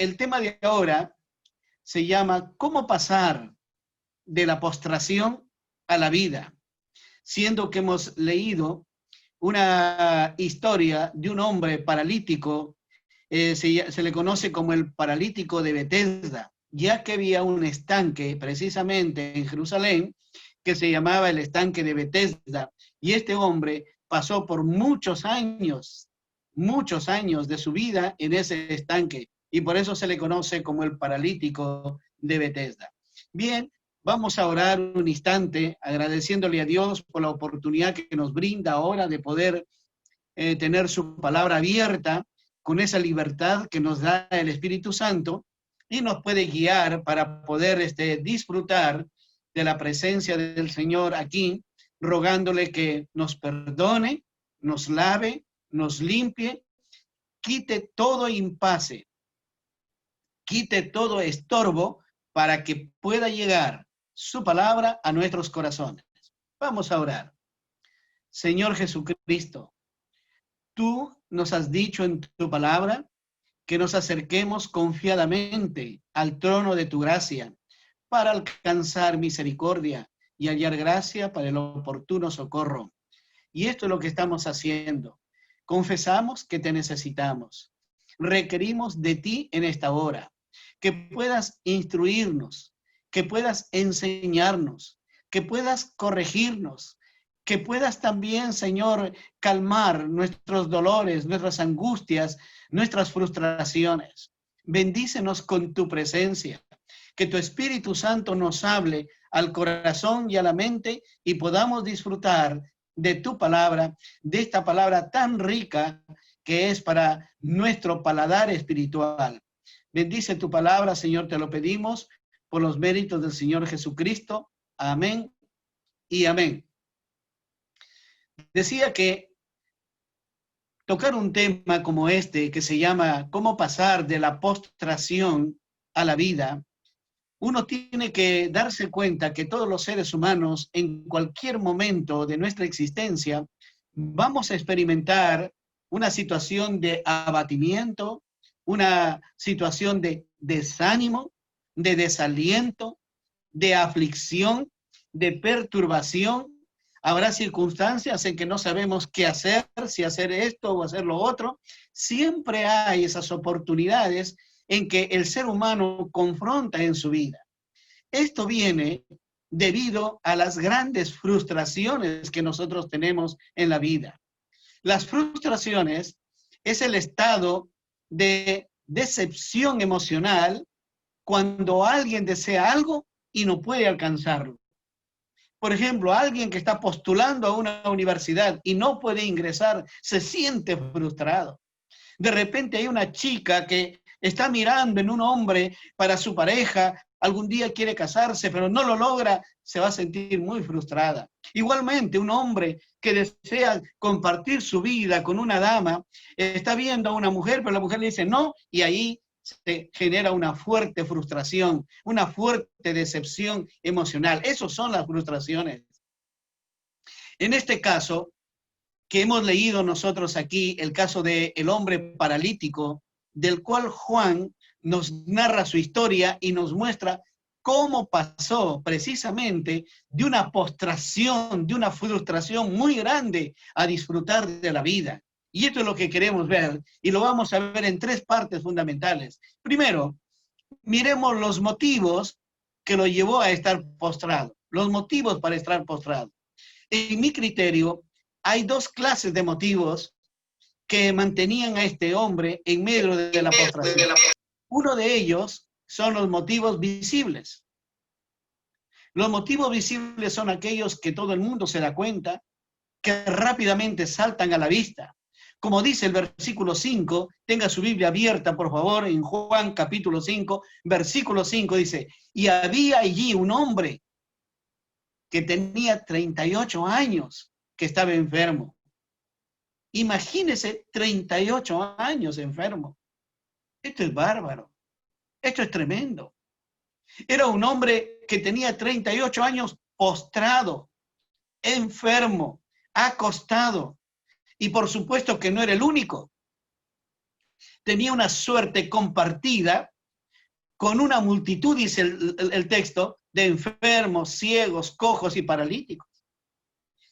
el tema de ahora se llama ¿cómo pasar de la postración a la vida? Siendo que hemos leído una historia de un hombre paralítico, se le conoce como el paralítico de Betesda, ya que había un estanque precisamente en Jerusalén que se llamaba el estanque de Betesda, y este hombre pasó por muchos años de su vida en ese estanque, y por eso se le conoce como el paralítico de Betesda. Bien, vamos a orar un instante agradeciéndole a Dios por la oportunidad que nos brinda ahora de poder tener su palabra abierta con esa libertad que nos da el Espíritu Santo y nos puede guiar para poder disfrutar de la presencia del Señor aquí, rogándole que nos perdone, nos lave, nos limpie, quite todo impasse, quite todo estorbo para que pueda llegar su palabra a nuestros corazones. Vamos a orar. Señor Jesucristo, tú nos has dicho en tu palabra que nos acerquemos confiadamente al trono de tu gracia para alcanzar misericordia y hallar gracia para el oportuno socorro. Y esto es lo que estamos haciendo. Confesamos que te necesitamos. Requerimos de ti en esta hora, que puedas instruirnos, que puedas enseñarnos, que puedas corregirnos, que puedas también, Señor, calmar nuestros dolores, nuestras angustias, nuestras frustraciones. Bendícenos con tu presencia, que tu Espíritu Santo nos hable al corazón y a la mente y podamos disfrutar de tu palabra, de esta palabra tan rica que es para nuestro paladar espiritual. Bendice tu palabra, Señor, te lo pedimos por los méritos del Señor Jesucristo. Amén y amén. Decía que tocar un tema como este, que se llama ¿cómo pasar de la postración a la vida? Uno tiene que darse cuenta que todos los seres humanos, en cualquier momento de nuestra existencia, vamos a experimentar una situación de abatimiento, una situación de desánimo, de desaliento, de aflicción, de perturbación. Habrá circunstancias en que no sabemos qué hacer, si hacer esto o hacer lo otro. Siempre hay esas oportunidades en que el ser humano confronta en su vida. Esto viene debido a las grandes frustraciones que nosotros tenemos en la vida. Las frustraciones es el estado de decepción emocional cuando alguien desea algo y no puede alcanzarlo. Por ejemplo, alguien que está postulando a una universidad y no puede ingresar, se siente frustrado. De repente hay una chica que está mirando en un hombre para su pareja, algún día quiere casarse, pero no lo logra, se va a sentir muy frustrada. Igualmente, un hombre que desea compartir su vida con una dama, está viendo a una mujer, pero la mujer le dice no, y ahí se genera una fuerte frustración, una fuerte decepción emocional. Esas son las frustraciones. En este caso, que hemos leído nosotros aquí, el caso del hombre paralítico, del cual Juan nos narra su historia y nos muestra cómo pasó precisamente de una postración, de una frustración muy grande a disfrutar de la vida. Y esto es lo que queremos ver, y lo vamos a ver en tres partes fundamentales. Primero, miremos los motivos que lo llevó a estar postrado, los motivos para estar postrado. En mi criterio, hay dos clases de motivos que mantenían a este hombre en medio de la postración. Uno de ellos son los motivos visibles. Los motivos visibles son aquellos que todo el mundo se da cuenta, que rápidamente saltan a la vista. Como dice el versículo 5, tenga su Biblia abierta, por favor, en Juan capítulo 5, versículo 5 dice, y había allí un hombre que tenía 38 años, que estaba enfermo. Imagínese 38 años enfermo. Esto es bárbaro. Esto es tremendo. Era un hombre que tenía 38 años postrado, enfermo, acostado. Y por supuesto que no era el único. tenía una suerte compartida con una multitud, dice el texto, de enfermos, ciegos, cojos y paralíticos,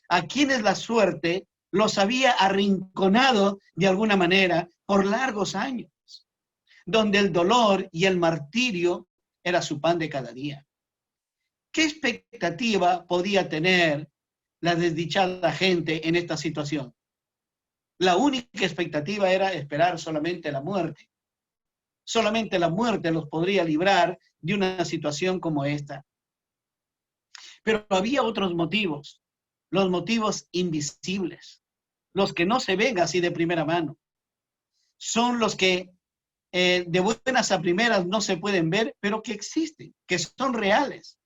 a quienes la suerte los había arrinconado de alguna manera por largos años, donde el dolor y el martirio era su pan de cada día. ¿Qué expectativa podía tener la desdichada gente en esta situación? La única expectativa era esperar solamente la muerte. Solamente la muerte los podría librar de una situación como esta. Pero había otros motivos, los motivos invisibles, los que no se ven así de primera mano. Son los que de buenas a primeras no se pueden ver, pero que existen, que son reales,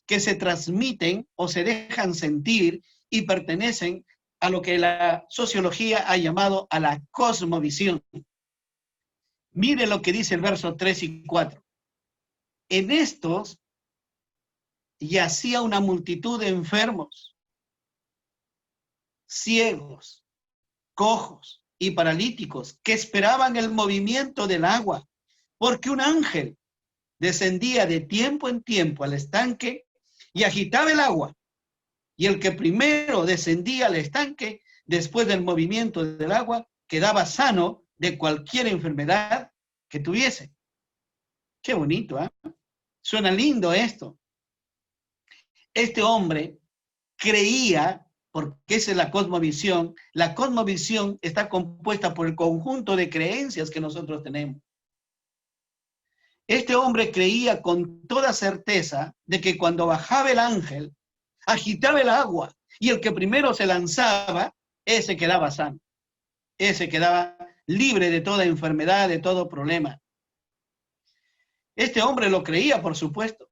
que se transmiten o se dejan sentir y pertenecen a lo que la sociología ha llamado a la cosmovisión. Mire lo que dice el verso 3 y 4. En estos yacía una multitud de enfermos, ciegos, cojos y paralíticos que esperaban el movimiento del agua, porque un ángel descendía de tiempo en tiempo al estanque y agitaba el agua. Y el que primero descendía al estanque, después del movimiento del agua, quedaba sano de cualquier enfermedad que tuviese. Qué bonito, ¿eh? Suena lindo esto. Este hombre creía, porque esa es la cosmovisión está compuesta por el conjunto de creencias que nosotros tenemos. Este hombre creía con toda certeza de que cuando bajaba el ángel, agitaba el agua, y el que primero se lanzaba, ese quedaba sano. Ese quedaba libre de toda enfermedad, de todo problema. Este hombre lo creía, por supuesto.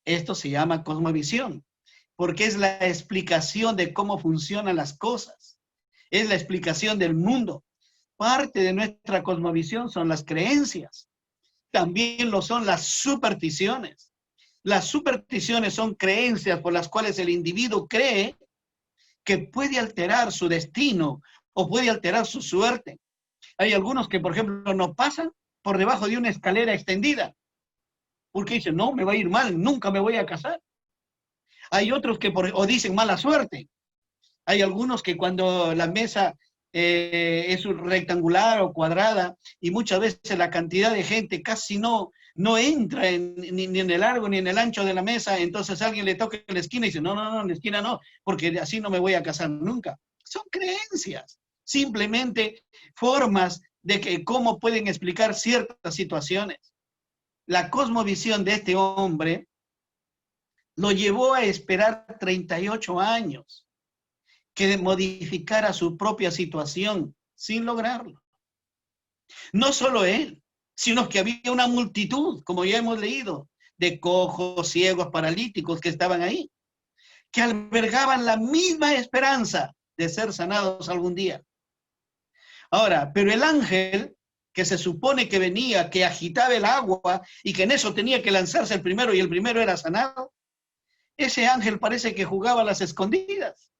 Esto se llama cosmovisión, porque es la explicación de cómo funcionan las cosas. Es la explicación del mundo. Parte de nuestra cosmovisión son las creencias. También lo son las supersticiones. Las supersticiones son creencias por las cuales el individuo cree que puede alterar su destino o puede alterar su suerte. Hay algunos que, por ejemplo, no pasan por debajo de una escalera extendida, porque dicen, no, me va a ir mal, nunca me voy a casar. Hay otros que o dicen mala suerte. Hay algunos que cuando la mesa es rectangular o cuadrada y muchas veces la cantidad de gente casi no entra ni en el largo ni en el ancho de la mesa, entonces alguien le toca en la esquina y dice, no, en la esquina no, porque así no me voy a casar nunca. Son creencias, simplemente formas de que cómo pueden explicar ciertas situaciones. La cosmovisión de este hombre lo llevó a esperar 38 años que modificara su propia situación sin lograrlo. No solo él, sino que había una multitud, como ya hemos leído, de cojos, ciegos, paralíticos que estaban ahí, que albergaban la misma esperanza de ser sanados algún día. Ahora, pero el ángel que se supone que venía, que agitaba el agua y que en eso tenía que lanzarse el primero y el primero era sanado, ese ángel parece que jugaba a las escondidas.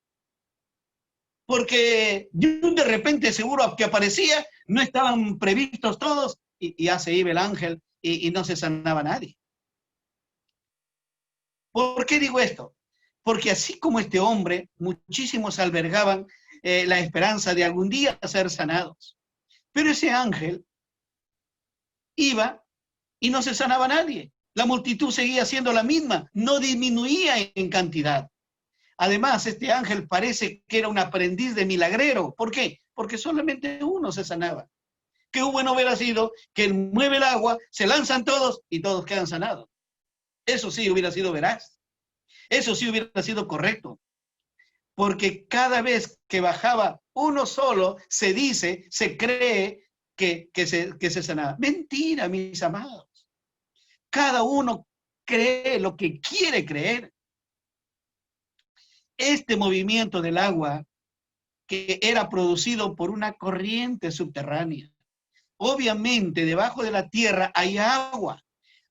Porque de repente seguro que aparecía, no estaban previstos todos y ya se iba el ángel y no se sanaba nadie. ¿Por qué digo esto? Porque así como este hombre, muchísimos albergaban la esperanza de algún día ser sanados. Pero ese ángel iba y no se sanaba nadie. La multitud seguía siendo la misma, no disminuía en cantidad. Además, este ángel parece que era un aprendiz de milagrero. ¿Por qué? Porque solamente uno se sanaba. Qué bueno hubiera sido que él mueve el agua, se lanzan todos y todos quedan sanados. Eso sí hubiera sido veraz. Eso sí hubiera sido correcto. Porque cada vez que bajaba uno solo, se dice, se cree que se sanaba. Mentira, mis amados. Cada uno cree lo que quiere creer. Este movimiento del agua que era producido por una corriente subterránea. Obviamente, debajo de la tierra hay agua,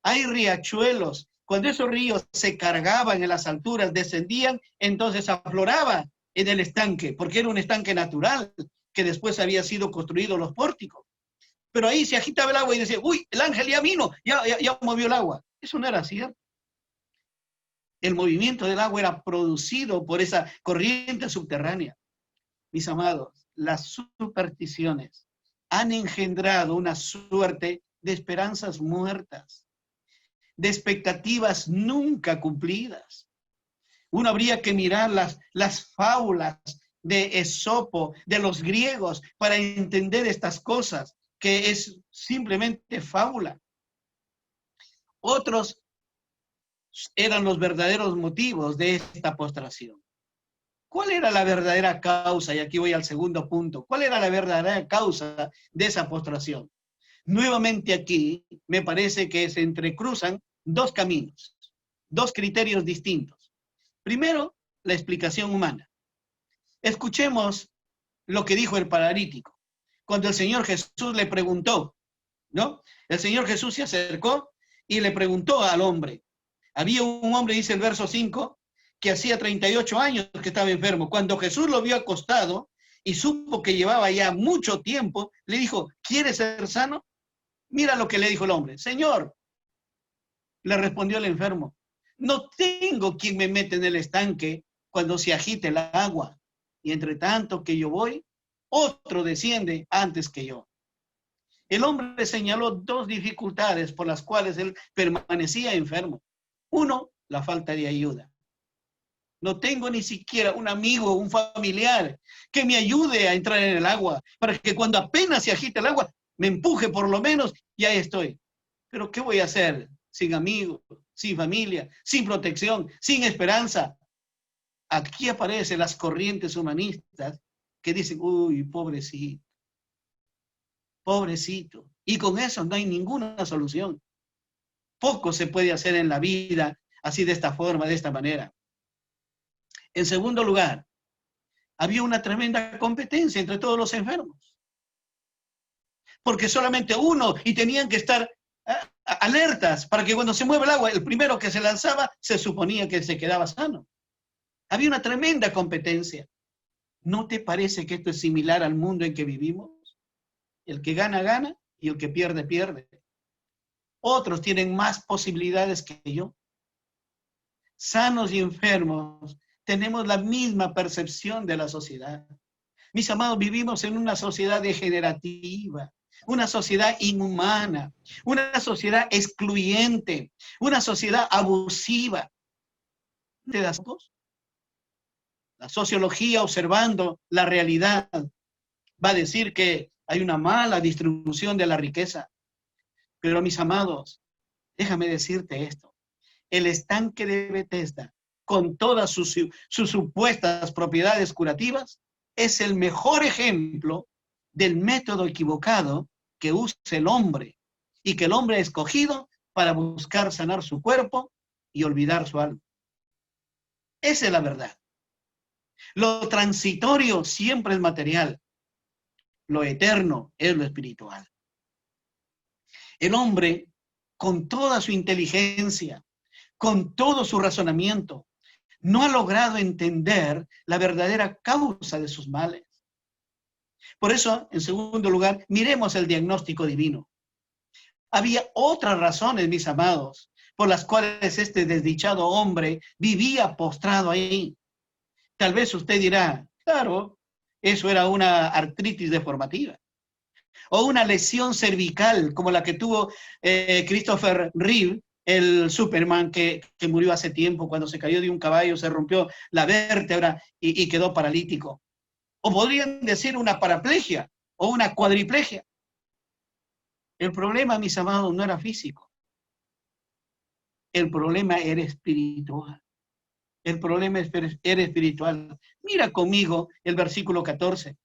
hay riachuelos. Cuando esos ríos se cargaban en las alturas, descendían, entonces afloraba en el estanque, porque era un estanque natural, que después había sido construido los pórticos. Pero ahí se agitaba el agua y decía, uy, el ángel ya vino, ya movió el agua. Eso no era cierto. El movimiento del agua era producido por esa corriente subterránea. Mis amados, las supersticiones han engendrado una suerte de esperanzas muertas, de expectativas nunca cumplidas. Uno habría que mirar las fábulas de Esopo, de los griegos, para entender estas cosas, que es simplemente fábula. Otros eran los verdaderos motivos de esta postración. ¿Cuál era la verdadera causa? Y aquí voy al segundo punto. ¿Cuál era la verdadera causa de esa postración? Nuevamente aquí me parece que se entrecruzan dos caminos, dos criterios distintos. Primero, la explicación humana. Escuchemos lo que dijo el paralítico. Cuando el Señor Jesús le preguntó, ¿no? El Señor Jesús se acercó y le preguntó al hombre. Había un hombre, dice el verso 5, que hacía 38 años que estaba enfermo. Cuando Jesús lo vio acostado y supo que llevaba ya mucho tiempo, le dijo, ¿quieres ser sano? Mira lo que le dijo el hombre. Señor, le respondió el enfermo, no tengo quien me mete en el estanque cuando se agite el agua. Y entre tanto que yo voy, otro desciende antes que yo. El hombre señaló dos dificultades por las cuales él permanecía enfermo. Uno, la falta de ayuda. No tengo ni siquiera un amigo, un familiar que me ayude a entrar en el agua, para que cuando apenas se agite el agua, me empuje por lo menos y ahí estoy. Pero ¿qué voy a hacer sin amigos, sin familia, sin protección, sin esperanza? Aquí aparecen las corrientes humanistas que dicen, uy, pobrecito, pobrecito. Y con eso no hay ninguna solución. Poco se puede hacer en la vida así de esta forma, de esta manera. En segundo lugar, había una tremenda competencia entre todos los enfermos. Porque solamente uno, y tenían que estar alertas para que cuando se mueve el agua, el primero que se lanzaba, se suponía que se quedaba sano. Había una tremenda competencia. ¿No te parece que esto es similar al mundo en que vivimos? El que gana, gana, y el que pierde, pierde. Otros tienen más posibilidades que yo. Sanos y enfermos, tenemos la misma percepción de la sociedad. Mis amados, vivimos en una sociedad degenerativa, una sociedad inhumana, una sociedad excluyente, una sociedad abusiva. ¿Te das cuenta? La sociología, observando la realidad, va a decir que hay una mala distribución de la riqueza. Pero mis amados, déjame decirte esto. El estanque de Bethesda, con todas sus supuestas propiedades curativas, es el mejor ejemplo del método equivocado que usa el hombre y que el hombre ha escogido para buscar sanar su cuerpo y olvidar su alma. Esa es la verdad. Lo transitorio siempre es material. Lo eterno es lo espiritual. El hombre, con toda su inteligencia, con todo su razonamiento, no ha logrado entender la verdadera causa de sus males. Por eso, en segundo lugar, miremos el diagnóstico divino. Había otras razones, mis amados, por las cuales este desdichado hombre vivía postrado ahí. Tal vez usted dirá, claro, eso era una artritis deformativa, o una lesión cervical, como la que tuvo Christopher Reeve, el Superman que murió hace tiempo cuando se cayó de un caballo, se rompió la vértebra y quedó paralítico. O podrían decir una paraplegia o una cuadriplegia. El problema, mis amados, no era físico. El problema era espiritual. El problema era espiritual. Mira conmigo el versículo 14.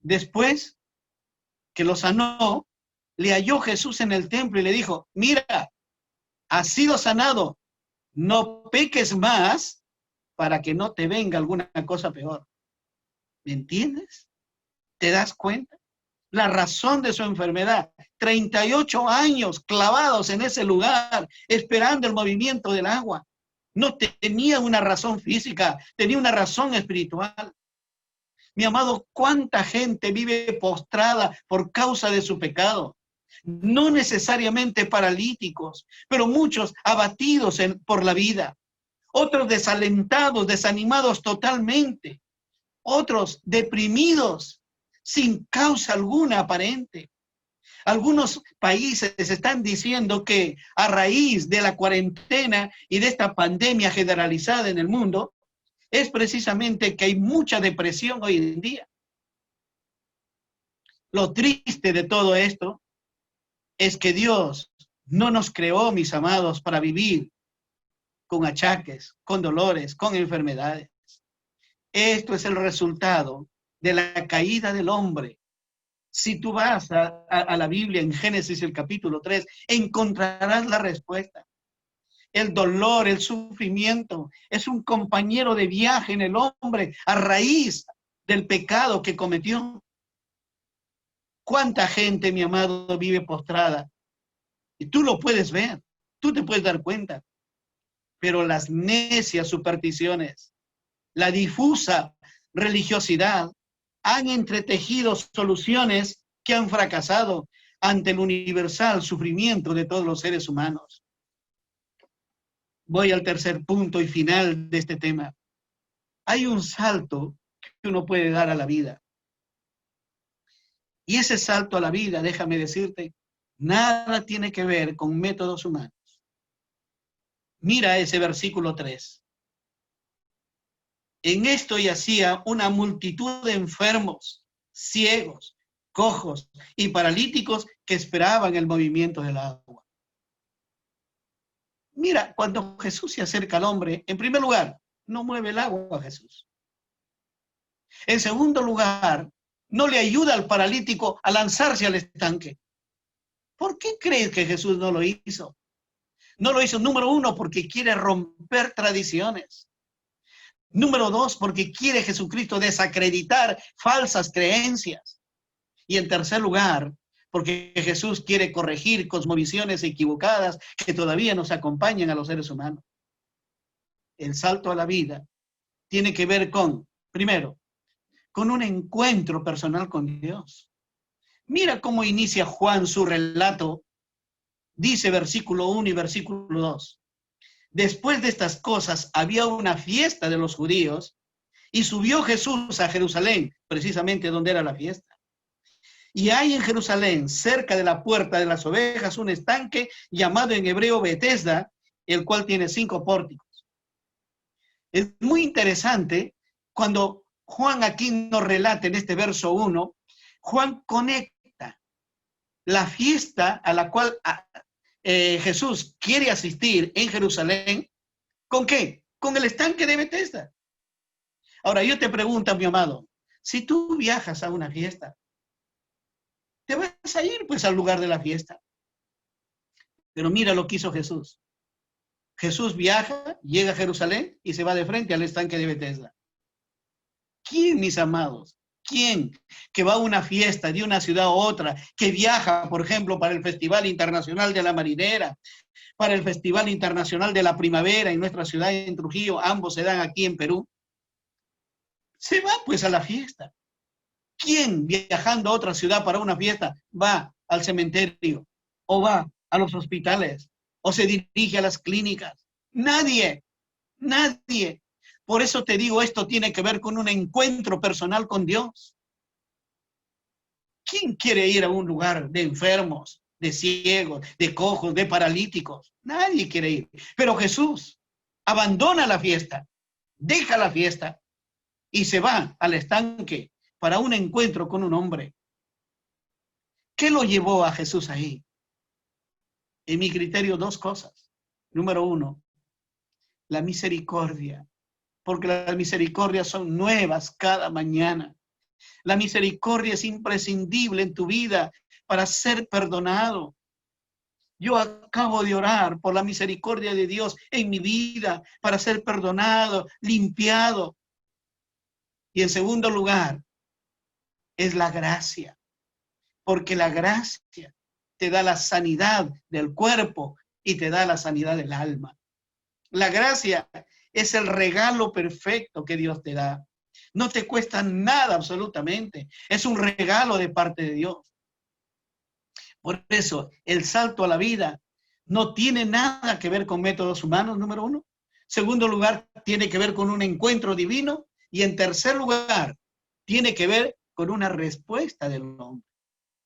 Después que lo sanó, le halló Jesús en el templo y le dijo, mira, has sido sanado, no peques más para que no te venga alguna cosa peor. ¿Me entiendes? ¿Te das cuenta? La razón de su enfermedad, 38 años clavados en ese lugar, esperando el movimiento del agua. No tenía una razón física, tenía una razón espiritual. Mi amado, ¿cuánta gente vive postrada por causa de su pecado? No necesariamente paralíticos, pero muchos abatidos por la vida. Otros desalentados, desanimados totalmente. Otros deprimidos, sin causa alguna aparente. Algunos países están diciendo que a raíz de la cuarentena y de esta pandemia generalizada en el mundo, es precisamente que hay mucha depresión hoy en día. Lo triste de todo esto es que Dios no nos creó, mis amados, para vivir con achaques, con dolores, con enfermedades. Esto es el resultado de la caída del hombre. Si tú vas a la Biblia en Génesis el capítulo 3, encontrarás la respuesta. El dolor, el sufrimiento, es un compañero de viaje en el hombre a raíz del pecado que cometió. ¿Cuánta gente, mi amado, vive postrada? Y tú lo puedes ver, tú te puedes dar cuenta. Pero las necias supersticiones, la difusa religiosidad, han entretejido soluciones que han fracasado ante el universal sufrimiento de todos los seres humanos. Voy al tercer punto y final de este tema. Hay un salto que uno puede dar a la vida. Y ese salto a la vida, déjame decirte, nada tiene que ver con métodos humanos. Mira ese versículo 3. En esto yacía una multitud de enfermos, ciegos, cojos y paralíticos que esperaban el movimiento del agua. Mira, cuando Jesús se acerca al hombre, en primer lugar, no mueve el agua a Jesús. En segundo lugar, no le ayuda al paralítico a lanzarse al estanque. ¿Por qué crees que Jesús no lo hizo? No lo hizo, número uno, porque quiere romper tradiciones. Número dos, porque quiere Jesucristo desacreditar falsas creencias. Y en tercer lugar, porque Jesús quiere corregir cosmovisiones equivocadas que todavía nos acompañan a los seres humanos. El salto a la vida tiene que ver con, primero, con un encuentro personal con Dios. Mira cómo inicia Juan su relato. Dice versículo 1 y versículo 2. Después de estas cosas había una fiesta de los judíos y subió Jesús a Jerusalén, precisamente donde era la fiesta. Y hay en Jerusalén, cerca de la puerta de las ovejas, un estanque llamado en hebreo Betesda, el cual tiene 5 pórticos. Es muy interesante cuando Juan aquí nos relata en este verso 1, Juan conecta la fiesta a la cual Jesús quiere asistir en Jerusalén, ¿con qué? Con el estanque de Betesda. Ahora yo te pregunto, mi amado, si tú viajas a una fiesta, te vas a ir pues al lugar de la fiesta. Pero mira lo que hizo Jesús. Jesús viaja, llega a Jerusalén y se va de frente al estanque de Betesda. ¿Quién, mis amados? ¿Quién que va a una fiesta de una ciudad a otra, que viaja, por ejemplo, para el Festival Internacional de la Marinera, para el Festival Internacional de la Primavera en nuestra ciudad en Trujillo, ambos se dan aquí en Perú, se va pues a la fiesta? ¿Quién viajando a otra ciudad para una fiesta va al cementerio o va a los hospitales o se dirige a las clínicas? Nadie, nadie. Por eso te digo, esto tiene que ver con un encuentro personal con Dios. ¿Quién quiere ir a un lugar de enfermos, de ciegos, de cojos, de paralíticos? Nadie quiere ir. Pero Jesús abandona la fiesta, deja la fiesta y se va al estanque para un encuentro con un hombre. ¿Qué lo llevó a Jesús ahí? En mi criterio, 2 cosas. Número 1, la misericordia, porque las misericordias son nuevas cada mañana. La misericordia es imprescindible en tu vida para ser perdonado. Yo acabo de orar por la misericordia de Dios en mi vida para ser perdonado, limpiado. Y en segundo lugar, es la gracia, porque la gracia te da la sanidad del cuerpo y te da la sanidad del alma. La gracia es el regalo perfecto que Dios te da. No te cuesta nada absolutamente. Es un regalo de parte de Dios. Por eso, el salto a la vida no tiene nada que ver con métodos humanos, número uno. Segundo lugar, tiene que ver con un encuentro divino. Y en tercer lugar, tiene que ver con una respuesta del hombre.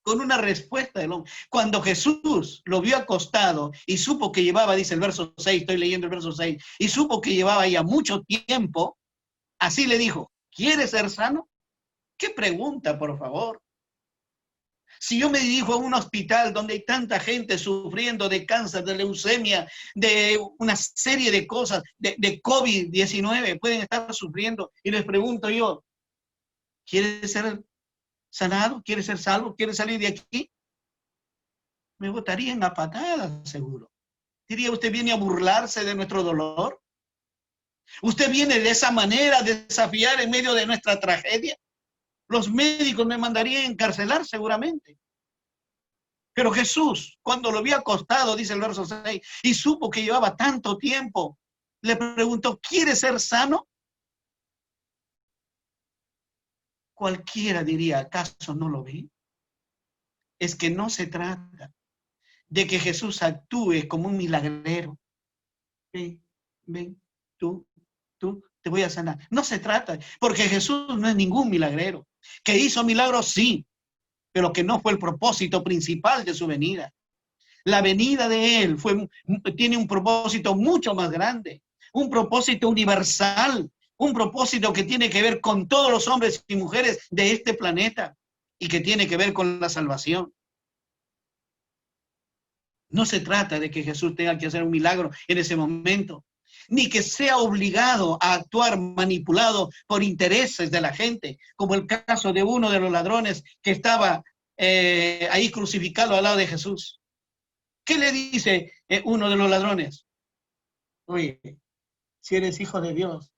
Con una respuesta del hombre. Cuando Jesús lo vio acostado y supo que llevaba, dice el verso 6, estoy leyendo el verso 6, y supo que llevaba ya mucho tiempo, así le dijo, ¿quieres ser sano? ¿Qué pregunta, por favor? Si yo me dirijo a un hospital donde hay tanta gente sufriendo de cáncer, de leucemia, de una serie de cosas, de COVID-19, pueden estar sufriendo, y les pregunto yo, ¿quieres ser sanado? ¿Quieres ser salvo? ¿Quieres salir de aquí? Me botarían a patadas, seguro. Diría, ¿usted viene a burlarse de nuestro dolor? ¿Usted viene de esa manera a desafiar en medio de nuestra tragedia? Los médicos me mandarían a encarcelar seguramente. Pero Jesús, cuando lo vio acostado, dice el verso 6, y supo que llevaba tanto tiempo, le preguntó, ¿quieres ser sano? Cualquiera diría, ¿acaso no lo vi? Es que no se trata de que Jesús actúe como un milagrero. Ven, ven, tú, te voy a sanar. No se trata, porque Jesús no es ningún milagrero. Que hizo milagros, sí, pero que no fue el propósito principal de su venida. La venida de Él tiene un propósito mucho más grande, un propósito universal, un propósito que tiene que ver con todos los hombres y mujeres de este planeta y que tiene que ver con la salvación. No se trata de que Jesús tenga que hacer un milagro en ese momento, ni que sea obligado a actuar manipulado por intereses de la gente, como el caso de uno de los ladrones que estaba ahí crucificado al lado de Jesús. ¿Qué le dice uno de los ladrones? Oye, si eres hijo de Dios,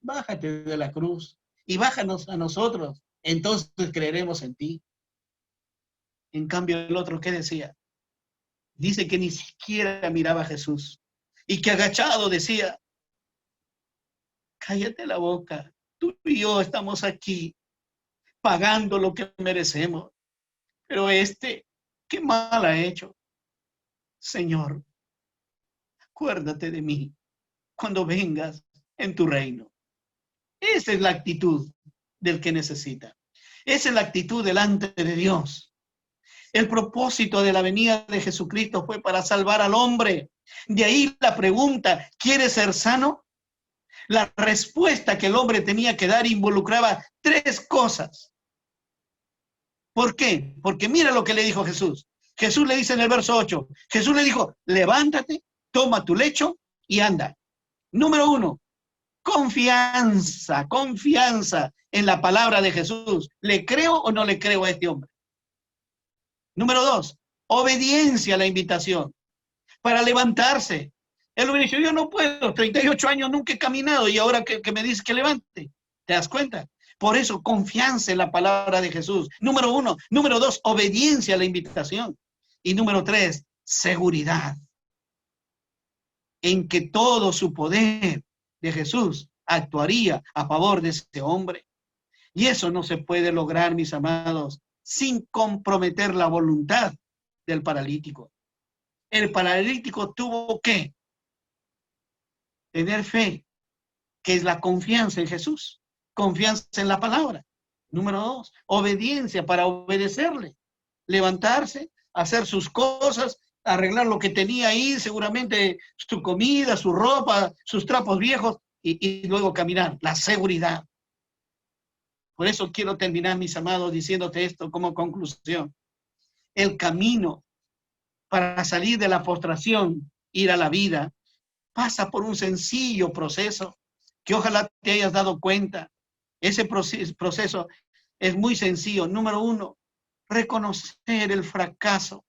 bájate de la cruz y bájanos a nosotros, entonces creeremos en ti. En cambio, el otro, ¿qué decía? Dice que ni siquiera miraba a Jesús y que agachado decía, cállate la boca, tú y yo estamos aquí pagando lo que merecemos, pero qué mal ha hecho. Señor, acuérdate de mí cuando vengas en tu reino. Esa es la actitud del que necesita. Esa es la actitud delante de Dios. El propósito de la venida de Jesucristo fue para salvar al hombre. De ahí la pregunta, ¿quieres ser sano? La respuesta que el hombre tenía que dar involucraba tres cosas. ¿Por qué? Porque mira lo que le dijo Jesús. Jesús le dice en el verso 8, Jesús le dijo, levántate, toma tu lecho y anda. Número 1, confianza en la palabra de Jesús. ¿Le creo o no le creo a este hombre? Número 2, obediencia a la invitación para levantarse. Él me dice, yo no puedo, 38 años nunca he caminado y ahora que me dice que levante. ¿Te das cuenta? Por eso, confianza en la palabra de Jesús. Número 1. Número 2, obediencia a la invitación. Y número 3, seguridad en que todo su poder de Jesús actuaría a favor de este hombre. Y eso no se puede lograr, mis amados, sin comprometer la voluntad del paralítico. El paralítico tuvo que tener fe, que es la confianza en Jesús, confianza en la palabra. Número 2, obediencia para obedecerle, levantarse, hacer sus cosas, arreglar lo que tenía ahí, seguramente su comida, su ropa, sus trapos viejos, y luego caminar, la seguridad. Por eso quiero terminar, mis amados, diciéndote esto como conclusión. El camino para salir de la postración, ir a la vida, pasa por un sencillo proceso que ojalá te hayas dado cuenta. Ese proceso es muy sencillo. Número 1, reconocer el fracaso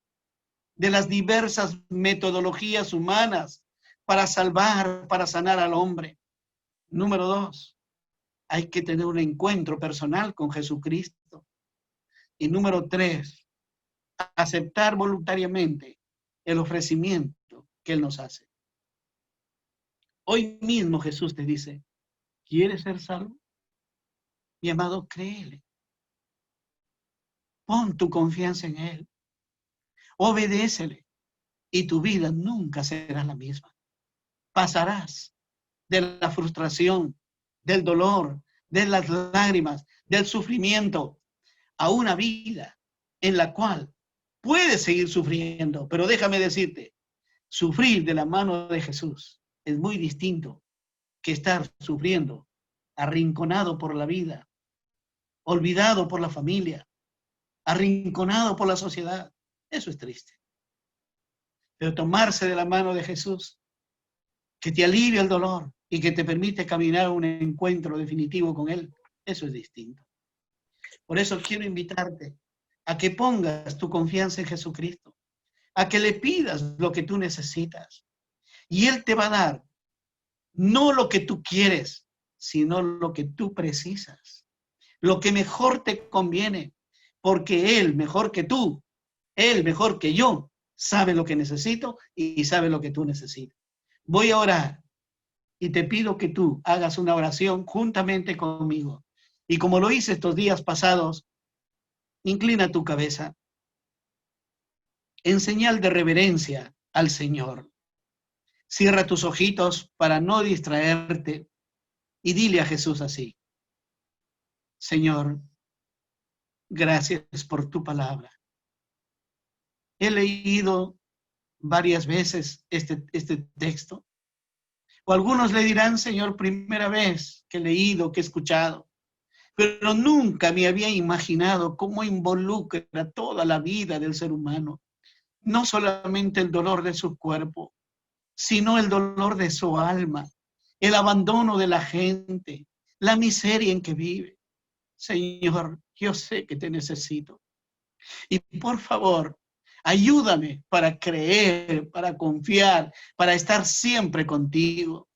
de las diversas metodologías humanas para salvar, para sanar al hombre. Número 2, hay que tener un encuentro personal con Jesucristo. Y número 3, aceptar voluntariamente el ofrecimiento que Él nos hace. Hoy mismo Jesús te dice, ¿quieres ser salvo? Mi amado, créele. Pon tu confianza en Él. Obedécele. Y tu vida nunca será la misma. Pasarás de la frustración, del dolor, de las lágrimas, del sufrimiento, a una vida en la cual puedes seguir sufriendo. Pero déjame decirte, sufrir de la mano de Jesús es muy distinto que estar sufriendo, arrinconado por la vida, olvidado por la familia, arrinconado por la sociedad. Eso es triste. Pero tomarse de la mano de Jesús, que te alivia el dolor y que te permite caminar a un encuentro definitivo con Él, eso es distinto. Por eso quiero invitarte a que pongas tu confianza en Jesucristo, a que le pidas lo que tú necesitas. Y Él te va a dar no lo que tú quieres, sino lo que tú precisas, lo que mejor te conviene, porque Él, mejor que tú, Él, mejor que yo, sabe lo que necesito y sabe lo que tú necesitas. Voy a orar y te pido que tú hagas una oración juntamente conmigo. Y como lo hice estos días pasados, inclina tu cabeza en señal de reverencia al Señor. Cierra tus ojitos para no distraerte y dile a Jesús así: Señor, gracias por tu palabra. He leído varias veces este texto. O algunos le dirán, Señor, primera vez que he leído, que he escuchado. Pero nunca me había imaginado cómo involucra toda la vida del ser humano. No solamente el dolor de su cuerpo, sino el dolor de su alma, el abandono de la gente, la miseria en que vive. Señor, yo sé que te necesito. Y por favor, ayúdame para creer, para confiar, para estar siempre contigo.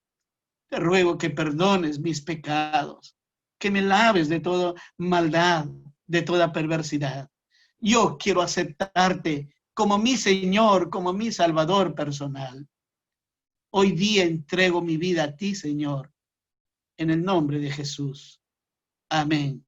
Te ruego que perdones mis pecados, que me laves de toda maldad, de toda perversidad. Yo quiero aceptarte como mi Señor, como mi Salvador personal. Hoy día entrego mi vida a ti, Señor, en el nombre de Jesús. Amén.